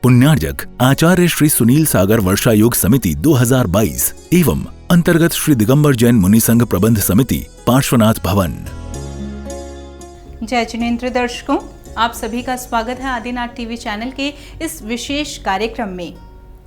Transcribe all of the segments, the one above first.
पुण्यार्जक आचार्य श्री सुनील सागर वर्षा योग समिति 2022 एवं अंतर्गत श्री दिगंबर जैन मुनि संघ प्रबंध समिति पार्श्वनाथ भवन। जय जिनेन्द्र दर्शकों, आप सभी का स्वागत है आदिनाथ टीवी चैनल के इस विशेष कार्यक्रम में।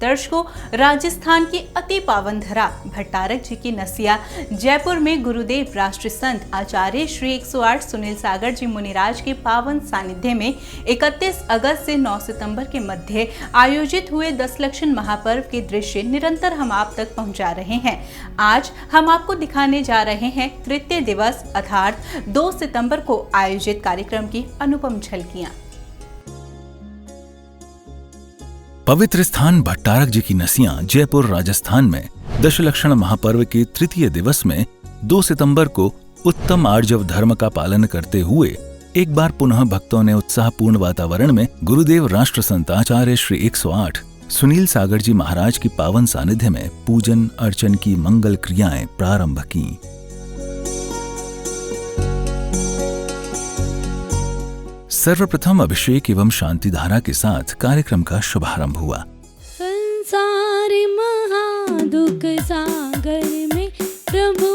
दर्शकों, राजस्थान की अति पावन धरा भट्टारक जी की नसिया जयपुर में गुरुदेव राष्ट्र संत आचार्य श्री 108 सुनील सागर जी मुनिराज के पावन सानिध्य में 31 अगस्त से 9 सितंबर के मध्य आयोजित हुए 10 लक्षण महापर्व के दृश्य निरंतर हम आप तक पहुंचा रहे हैं। आज हम आपको दिखाने जा रहे हैं तृतीय दिवस अर्थात 2 सितंबर को आयोजित कार्यक्रम की अनुपम झलकियां। पवित्र स्थान भट्टारक जी की नसियां जयपुर राजस्थान में दशलक्षण महापर्व के तृतीय दिवस में 2 सितंबर को उत्तम आर्जव धर्म का पालन करते हुए एक बार पुनः भक्तों ने उत्साहपूर्ण वातावरण में गुरुदेव राष्ट्र संत आचार्य श्री 108 सुनील सागर जी महाराज की पावन सानिध्य में पूजन अर्चन की मंगल क्रियाएं प्रारंभ की। सर्वप्रथम अभिषेक एवं शांति धारा के साथ कार्यक्रम का शुभारंभ हुआ। संसार महादुख सागर में प्रभु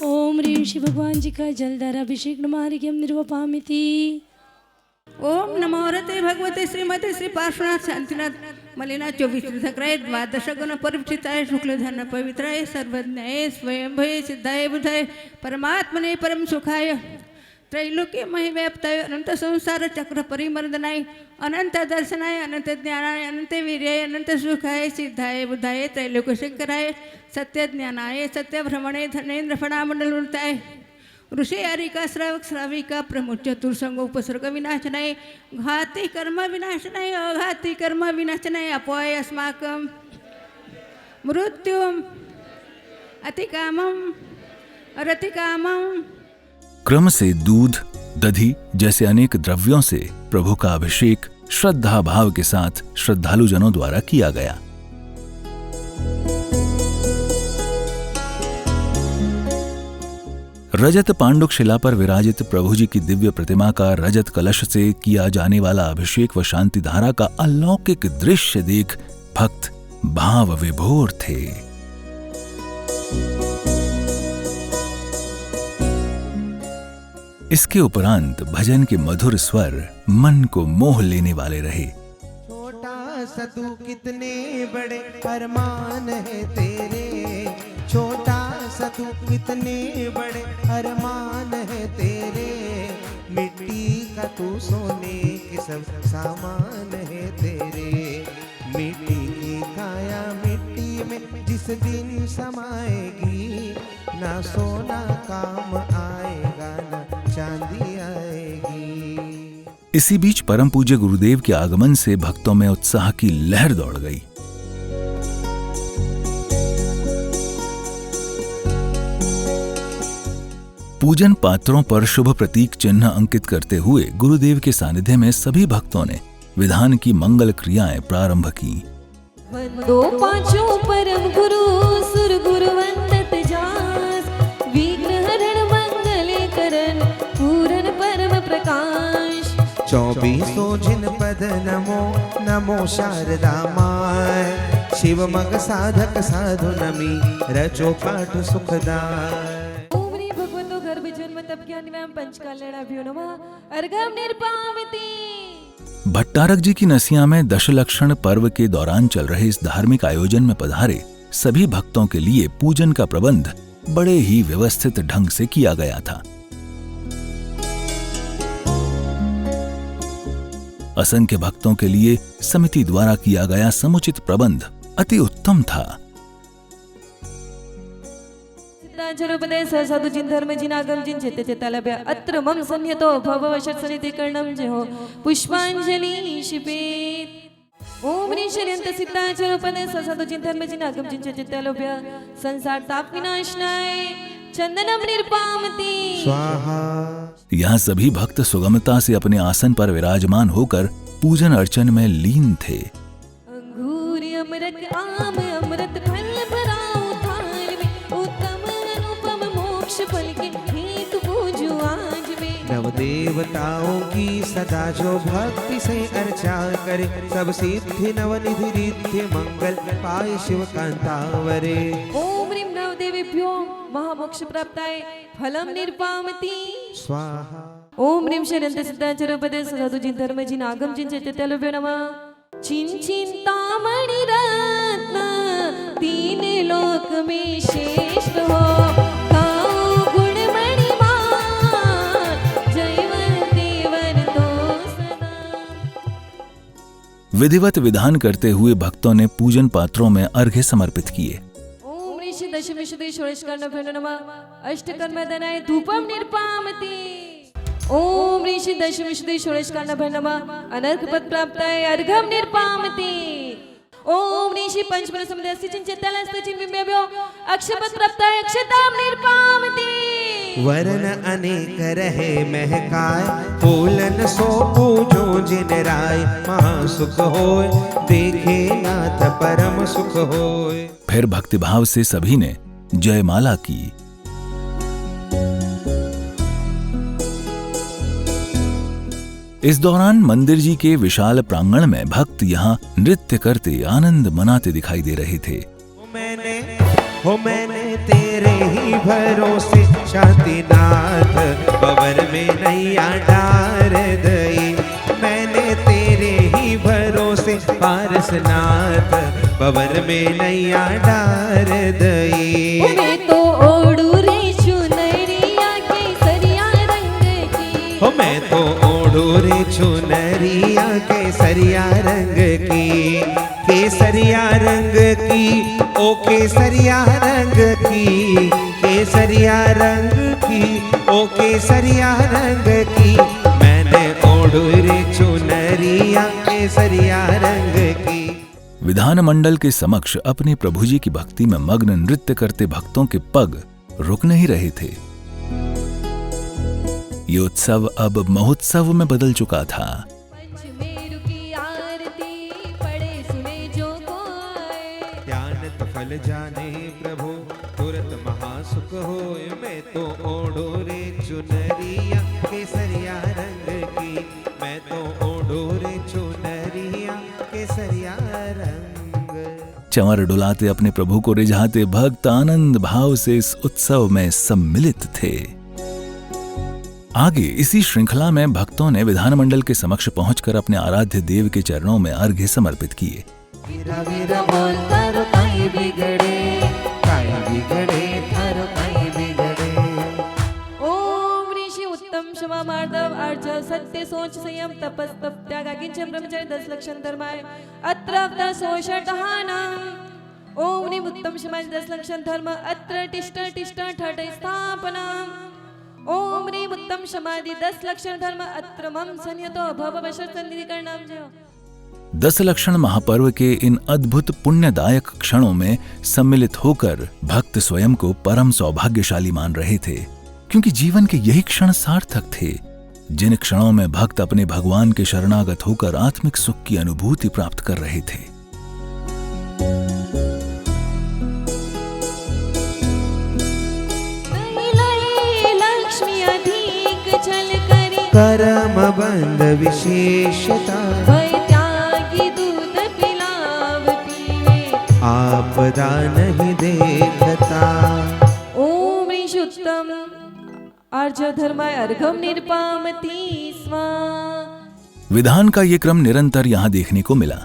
ओम ह्रीं शिव भगवान जी का जलधारा अभिषेक नमार्घ्यम निर्वपामिति। ओम नमो रते भगवते श्रीमते श्री पार्श्वनाथ शांतिनाथ मलिना 24 तीर्थंकराय द्वादश गुण परिचिताय शुक्ल धन पवित्राय सर्वज्ञाय स्वयं भय सिद्धाय बुधाय परमात्मने परम सुखाय त्रैलोक्य महि व्याप्ताय अनंत संसार चक्र परिमर्दनाय अनंत दर्शनाय अनंत ज्ञानाय अनंत वीर्याय अनंत सुखाय सिद्धाय बुधाय त्रैलोक्य शंकराय सत्य ज्ञानाय सत्य भ्रमणे धनेन्द्र फणामंडल वृताय ऋषि आरिका श्रावक श्राविका प्रमुख चतुर्संग उपसर्ग विनाशनाय घाति कर्म विनाशनाय अघाति कर्म विनाशनाय अपोय अस्माकं मृत्युम अतिकामम अरतिकामम। क्रम से दूध दधी जैसे अनेक द्रव्यों से प्रभु का अभिषेक श्रद्धा भाव के साथ श्रद्धालु जनों द्वारा किया गया। रजत पांडुक शिला पर विराजित प्रभु जी की दिव्य प्रतिमा का रजत कलश से किया जाने वाला अभिषेक व शांति धारा का अलौकिक दृश्य देख भक्त भाव विभोर थे। इसके उपरांत भजन के मधुर स्वर मन को मोह लेने वाले रहे। छोटा सा तू कितने बड़े अरमान है तेरे, छोटा सा तू कितने बड़े अरमान है तेरे, मिट्टी का तू सोने के सब सामान है तेरे, मिट्टी की काया मिट्टी में जिस दिन समाएगी, ना सोना काम आएगा ना चांदी आएगी। इसी बीच परम पूज्य गुरुदेव के आगमन से भक्तों में उत्साह की लहर दौड़ गई। पूजन पात्रों पर शुभ प्रतीक चिन्ह अंकित करते हुए गुरुदेव के सानिध्य में सभी भक्तों ने विधान की मंगल क्रियाएं प्रारंभ की। दो पांचों परम गुरु सुर गुरु वंदत जास, विघ्न हरण मंगल करण पूरन परम प्रकाश। 24 जिन पद नमो नमो शारदा माय, शिव मग साधक साधु नमी रचो पाठ सुखदाय। भट्टारक जी की नसिया में दशलक्षण पर्व के दौरान चल रहे इस धार्मिक आयोजन में पधारे सभी भक्तों के लिए पूजन का प्रबंध बड़े ही व्यवस्थित ढंग से किया गया था। असंख्य भक्तों के लिए समिति द्वारा किया गया समुचित प्रबंध अति उत्तम था। साधु जिन धर्म जिन आगम जिन चेते चेतालभ्य अत्र मम संयतो भववशत् सनिधिकर्णं जहो पुष्पांजलि शिपेत। ओम ह्रीं शर्यन्त सिद्धाचरोपदे साधु जिन धर्म जिन आगम जिन चेते चेतालभ्य संसार ताप विनाशनाय चंदनम निर्पामति स्वाहा। यहाँ सभी भक्त सुगमता से अपने आसन पर विराजमान होकर पूजन अर्चन में लीन थे। अंगूर अमृत आम अमृत फल भरा फल के हेतु पूजू आज मैं। नव देवताओं की सदा जो भक्ति से अर्चा करे, सब सिद्धि नवनिधि रिद्धि मंगल पाए शिव कांतावरे। ओम ह्रीं नवदेवेभ्यो महामोक्ष प्राप्ताय फलम निर्पामति स्वाहा। ओम ह्रीं शरन्त सिद्धाचरपदे साधु जिन धर्म जिन आगम जिन चैतन्य नमः। चिंतामणि रत्न तीन लोक में श्रेष्ठ हो, काऊ गुणमणि मान जयवंत देवन तो सदा। विधिवत विधान करते हुए भक्तों ने पूजन पात्रों में अर्घ्य समर्पित किए। ओम ऋषि दशमी शुद्धि षोडशकर्ण नमः। अष्टकर्म दनाय धूपम निर्पामति। ओम ऋषि दशमी शुद्धि षोडशकर्ण नमः। अनर्घ पद प्राप्ताय अर्घम निर्पामति। ओम ऋषि पंचमन समुदय सिचिन चेतलस्त चिंबिम्ब्यो अक्षपद प्राप्ताय अक्षताम निर्पामति। वरन अनेक रहे महकाय, फूलन सो पूजो जिन राय। महासुख होय देखे नाथ परम सुख होय। फिर भक्तिभाव से सभी ने जयमाला की। इस दौरान मंदिर जी के विशाल प्रांगण में भक्त यहाँ नृत्य करते आनंद मनाते दिखाई दे रहे थे। मैंने तेरे ही भरोसे शांतिनाथ, पवन में नैया डार दई। मैंने तेरे ही भरोसे पारसनाथ, पवन में नैया डार दई। मैं तो ओढ़ू रे चुनरिया केसरिया रंग की। मैं तो ओढ़ू रे चुनरिया केसरिया रंग की। केसरिया रंग की, ओ केसरिया रंग की। केसरिया रंग की, ओ केसरिया रंग की। मैंने ओढ़ू रे चुनरिया केसरिया रंग की। विधान मंडल के समक्ष अपने प्रभु जी की भक्ति में मग्न नृत्य करते भक्तों के पग रुक नहीं रहे थे। ये उत्सव अब महोत्सव में बदल चुका था। पंचमेरु की आरती पढ़े सुने जो कोय। ज्ञान तो फल जाने प्रभु तुरंत महासुख होय। मैं तो ओढ़ो रे चुनरिया केसरिया रंग की। मैं तो ओढ़ो रे चुनरिया केसरिया रंग। चंवर डुलाते अपने प्रभु को रिझाते भक्त आनंद भाव से इस उत्सव में सम्मिलित थे। आगे इसी श्रृंखला में भक्तों ने विधानमंडल के समक्ष पहुंचकर अपने आराध्य देव के चरणों में अर्घ्य समर्पित किए। वीरा वीरा बोल थारो काई बिगड़े, काई बिगड़े थारो काई बिगड़े। ओम ऋषि उत्तम क्षमा मार्दव अर्ज सत्य सोच संयम तपस तप त्याग अकिंचन ब्रह्मचर्य 10 लक्षण धर्माय अत्र अवता सोषटहानाम। ओम ह्रीं उत्तम क्षमा 10 लक्षण धर्म अत्र तिष्ठ तिष्ठ ठठ स्थापना। ओम ह्रीं उत्तम समाधि 10 लक्षण धर्म अत्र मम संयतो भववश सन्निधि करणाम जय। 10 लक्षण महापर्व के इन अद्भुत पुण्यदायक क्षणों में सम्मिलित होकर भक्त स्वयं को परम सौभाग्यशाली मान रहे थे, क्योंकि जीवन के यही क्षण सार्थक थे जिन क्षणों में भक्त अपने भगवान के शरणागत होकर आत्मिक सुख की अनुभूति प्राप्त कर रहे थे। लक्ष्मी अधिक छल करी कर्म बंध विशेषता। भय त्यागी दूध पिलाव पीवे आपदा नहीं देखता। ओम ऋषि उत्तम अर्ज धर्माय अर्घम निर्पामति स्वा। विधान का ये क्रम निरंतर यहाँ देखने को मिला।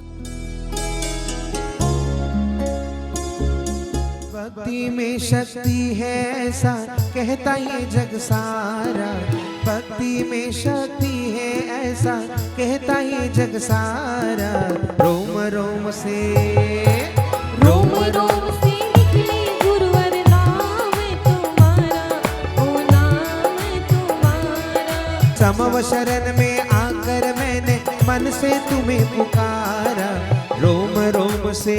भक्ति में शक्ति है ऐसा कहता ये जग सारा। भक्ति में शक्ति है ऐसा कहता ये जग सारा। रोम रोम से रोम रोम से निकले गुरुवर नाम तुम्हारा, ओ नाम तुम्हारा। समव शरण में आकर मैंने मन से तुम्हें पुकारा। रोम रोम से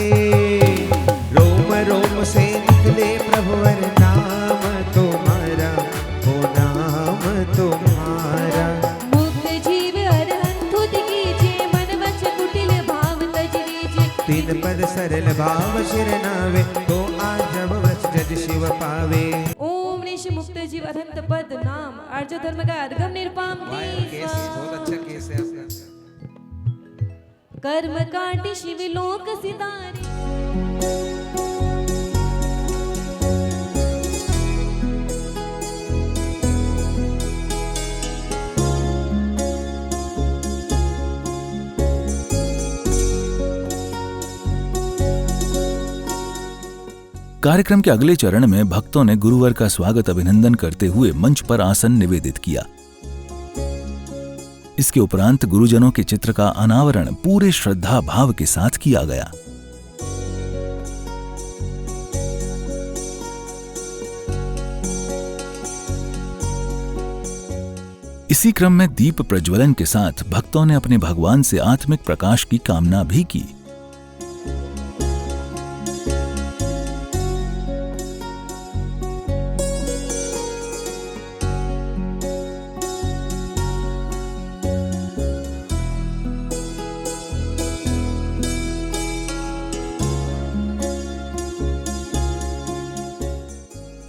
निकले प्रभुवर नाम तुम्हारा, ओ नाम तुम्हारा। मुक्त जीव अरहंत तुझ कीजिए, मन वच कुटिल भाव तज लीजिए। तीन पद सरल भाव शिर नावे, तो आज जब वच जज शिव पावे। ओम ऋषि मुक्त जीव अनंत पद नाम आर्य धर्म का अर्गम निर्पाम केस बहुत अच्छा केस है आपका। कर्म काटि शिव लोक सिधारे। कार्यक्रम के अगले चरण में भक्तों ने गुरुवर का स्वागत अभिनंदन करते हुए मंच पर आसन निवेदित किया। इसके उपरांत गुरुजनों के चित्र का अनावरण पूरे श्रद्धा भाव के साथ किया गया। इसी क्रम में दीप प्रज्वलन के साथ भक्तों ने अपने भगवान से आत्मिक प्रकाश की कामना भी की।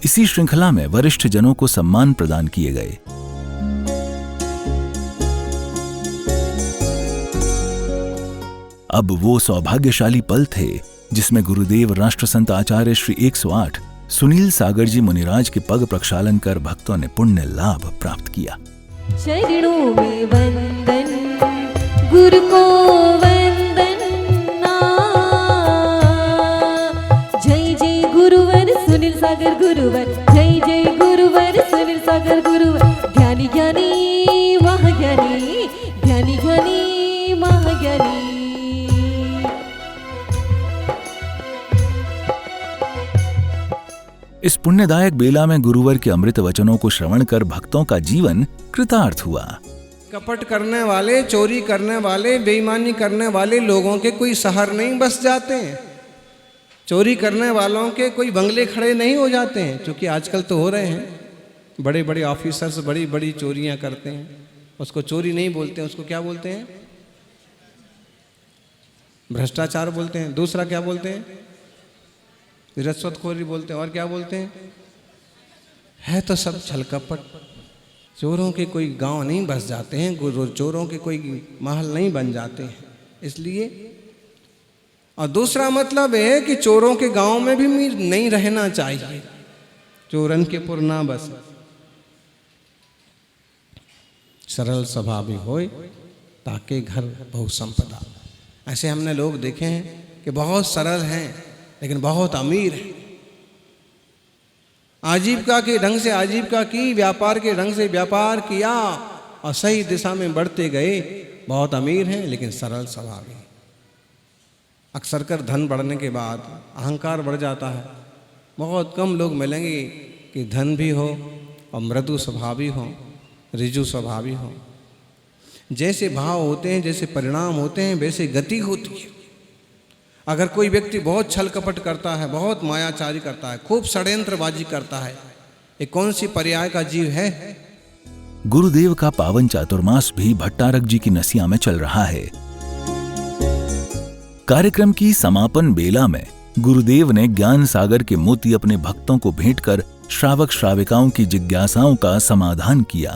इसी श्रृंखला में वरिष्ठ जनों को सम्मान प्रदान किए गए। अब वो सौभाग्यशाली पल थे जिसमें गुरुदेव राष्ट्रसंत आचार्य श्री 108 सुनील सागर जी मुनिराज के पग प्रक्षालन कर भक्तों ने पुण्य लाभ प्राप्त किया। चरणों में वंदन गुरु को वंदना। जय जय गुरुवर सुनील सागर गुरुवर, जय जय गुरुवर सुनील सागर गुरुवर। ज्ञानी ज्ञानी महाज्ञानी, ज्ञानी ज्ञानी महाज्ञानी। इस पुण्यदायक बेला में गुरुवर के अमृत वचनों को श्रवण कर भक्तों का जीवन कृतार्थ हुआ। कपट करने वाले, चोरी करने वाले, बेईमानी करने वाले लोगों के कोई शहर नहीं बस जाते हैं। चोरी करने वालों के कोई बंगले खड़े नहीं हो जाते हैं, क्योंकि आजकल तो हो रहे हैं। बड़े बड़े ऑफिसर्स बड़ी बड़ी चोरियां करते हैं। उसको चोरी नहीं बोलते हैं, उसको क्या बोलते हैं? भ्रष्टाचार बोलते हैं। दूसरा क्या बोलते हैं? रिश्वतखोरी बोलते हैं। और क्या बोलते हैं? है तो सब छल कपट। चोरों के कोई गांव नहीं बस जाते हैं, चोरों के कोई महल नहीं बन जाते हैं। इसलिए और दूसरा मतलब है कि चोरों के गांव में भी नहीं रहना चाहिए। चोरन के पुर ना बस। सरल स्वभावी होए ताके घर बहुत संपदा। ऐसे हमने लोग देखे हैं कि बहुत सरल हैं लेकिन बहुत अमीर है। आजीविका के ढंग से आजीविका की, व्यापार के ढंग से व्यापार किया और सही दिशा में बढ़ते गए। बहुत अमीर हैं लेकिन सरल स्वभाव है। अक्सर कर धन बढ़ने के बाद अहंकार बढ़ जाता है। बहुत कम लोग मिलेंगे कि धन भी हो और मृदु स्वभावी हो, ऋजु स्वभावी हो। जैसे भाव होते हैं, जैसे परिणाम होते हैं, वैसे गति होती है। अगर कोई व्यक्ति बहुत छल कपट करता है, बहुत मायाचारी करता है, खूब षड्यंत्रबाजी करता है, ये कौन सी पर्याय का जीव है? गुरुदेव का पावन चातुर्मास भी भट्टारक जी की नसिया में चल रहा है। कार्यक्रम की समापन बेला में गुरुदेव ने ज्ञान सागर के मोती अपने भक्तों को भेंट कर श्रावक श्राविकाओं की जिज्ञासाओं का समाधान किया।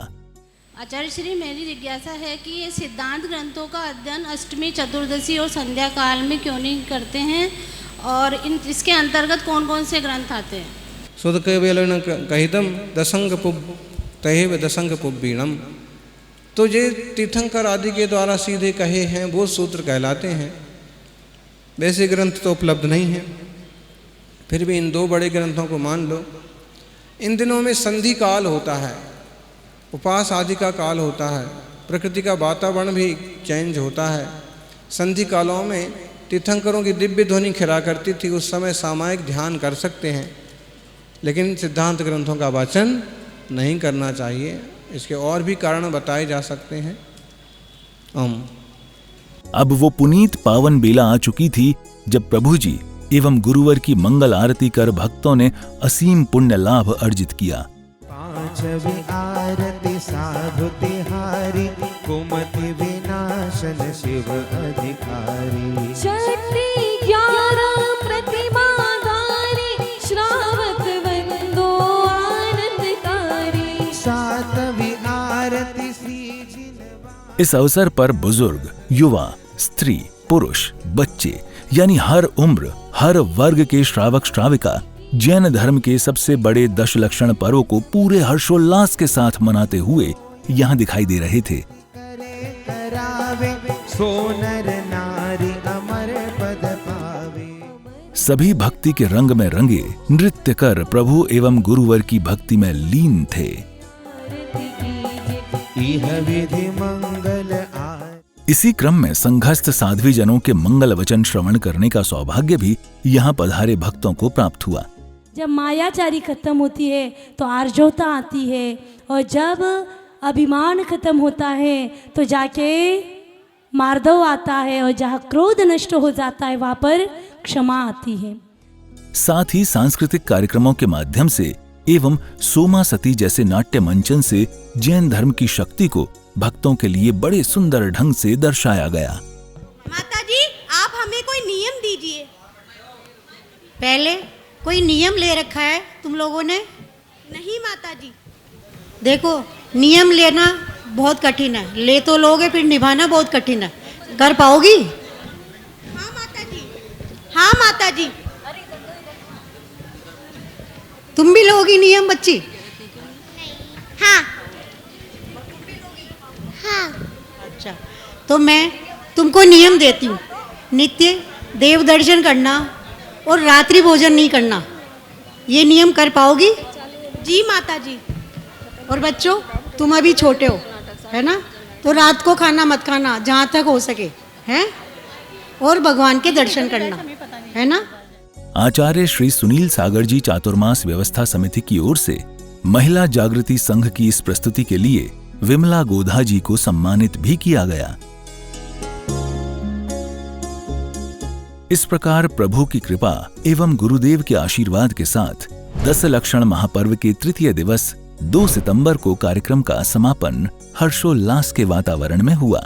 आचार्य श्री, मेरी जिज्ञासा है कि ये सिद्धांत ग्रंथों का अध्ययन अष्टमी, चतुर्दशी और संध्या काल में क्यों नहीं करते हैं, और इसके अंतर्गत कौन कौन से ग्रंथ आते हैं? सुध केवल कहितम दसंग पुब तहेव दसंग पुब्बीणम। तो ये तीर्थंकर आदि के द्वारा सीधे कहे हैं वो सूत्र कहलाते हैं। वैसे ग्रंथ तो उपलब्ध नहीं हैं, फिर भी इन दो बड़े ग्रंथों को मान लो। इन दिनों में संधि काल होता है, उपास आदि का काल होता है, प्रकृति का वातावरण भी चेंज होता है। संधि कालों में तीर्थंकरों की दिव्य ध्वनि खिरा करती थी, उस समय सामायिक ध्यान कर सकते हैं, लेकिन सिद्धांत ग्रंथों का वाचन नहीं करना चाहिए। इसके और भी कारण बताए जा सकते हैं। अब वो पुनीत पावन बेला आ चुकी थी जब प्रभु जी एवं गुरुवर की मंगल आरती कर भक्तों ने असीम पुण्य लाभ अर्जित किया। पांचवी आरती साधु तिहारी, कुमति विनाशन शिव अधिकारी। शक्ति 11 प्रतिमाधारी, श्रावक वंदो आनंदकारी। इस अवसर पर बुजुर्ग, युवा, स्त्री, पुरुष, बच्चे यानी हर उम्र, हर वर्ग के श्रावक श्राविका जैन धर्म के सबसे बड़े दशलक्षण पर्व को पूरे हर्षोल्लास के साथ मनाते हुए यहाँ दिखाई दे रहे थे। सोनर नारी अमर पद पावे। सभी भक्ति के रंग में रंगे नृत्य कर प्रभु एवं गुरुवर की भक्ति में लीन थे। इह विधि मंगल इसी क्रम में संघस्थ साध्वी जनों के मंगल वचन श्रवण करने का सौभाग्य भी यहाँ पधारे भक्तों को प्राप्त हुआ। जब मायाचारी खत्म होती है तो आर्जवता आती है, और जब अभिमान खत्म होता है तो जाके मार्दव आता है, और जहाँ क्रोध नष्ट हो जाता है वहाँ पर क्षमा आती है। साथ ही सांस्कृतिक कार्यक्रमों के माध्यम से एवं सोमा सती जैसे नाट्य मंचन से जैन धर्म की शक्ति को भक्तों के लिए बड़े सुंदर ढंग से दर्शाया गया। माताजी, आप हमें कोई नियम दीजिए। पहले कोई नियम ले रखा है तुम लोगों ने? नहीं माताजी। देखो, नियम लेना बहुत कठिन है, ले तो लोगे फिर निभाना बहुत कठिन है। कर पाओगी? हाँ माताजी। हाँ माताजी। तुम भी लोगी नियम बच्ची? हाँ। हाँ। अच्छा, तो मैं तुमको नियम देती हूँ। नित्य देव दर्शन करना और रात्रि भोजन नहीं करना, ये नियम कर पाओगी? जी माताजी। और बच्चों, तुम अभी छोटे हो, है ना, तो रात को खाना मत खाना जहाँ तक हो सके, हैं? और भगवान के दर्शन करना, है ना। आचार्य श्री सुनील सागर जी चातुर्मास व्यवस्था समिति की ओर से महिला जागृति संघ की इस प्रस्तुति के लिए विमला गोधा जी को सम्मानित भी किया गया। इस प्रकार प्रभु की कृपा एवं गुरुदेव के आशीर्वाद के साथ दशलक्षण महापर्व के तृतीय दिवस 2 सितंबर को कार्यक्रम का समापन हर्षोल्लास के वातावरण में हुआ।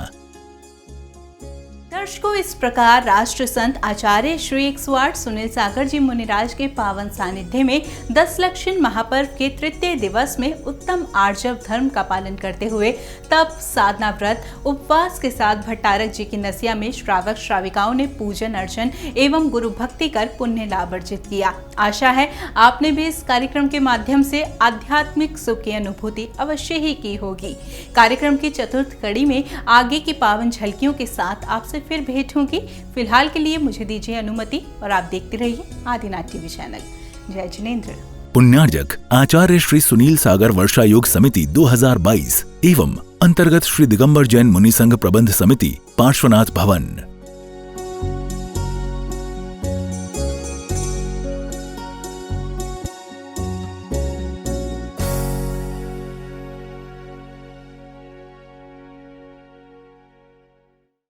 दर्शकों, इस प्रकार राष्ट्र संत आचार्य श्री 108 सुनील सागर जी मुनिराज के पावन सानिध्य में दशलक्षण महापर्व के तृतीय दिवस में उत्तम आर्जव धर्म का पालन करते हुए तप, साधना, व्रत, उपवास के साथ भट्टारक जी की नसिया में श्रावक श्राविकाओं ने पूजन अर्चन एवं गुरु भक्ति कर पुण्य लाभ अर्जित किया। आशा है आपने भी इस कार्यक्रम के माध्यम से आध्यात्मिक सुख की अनुभूति अवश्य ही की होगी। कार्यक्रम की चतुर्थ कड़ी में आगे की पावन झलकियों के साथ आपसे फिर भेंट होंगी। फिलहाल के लिए मुझे दीजिए अनुमति और आप देखते रहिए आदिनाथ टीवी चैनल। जय जिनेंद्र। पुण्यार्जक आचार्य श्री सुनील सागर वर्षा योग समिति 2022 एवं अंतर्गत श्री दिगंबर जैन मुनि संघ प्रबंध समिति पार्श्वनाथ भवन।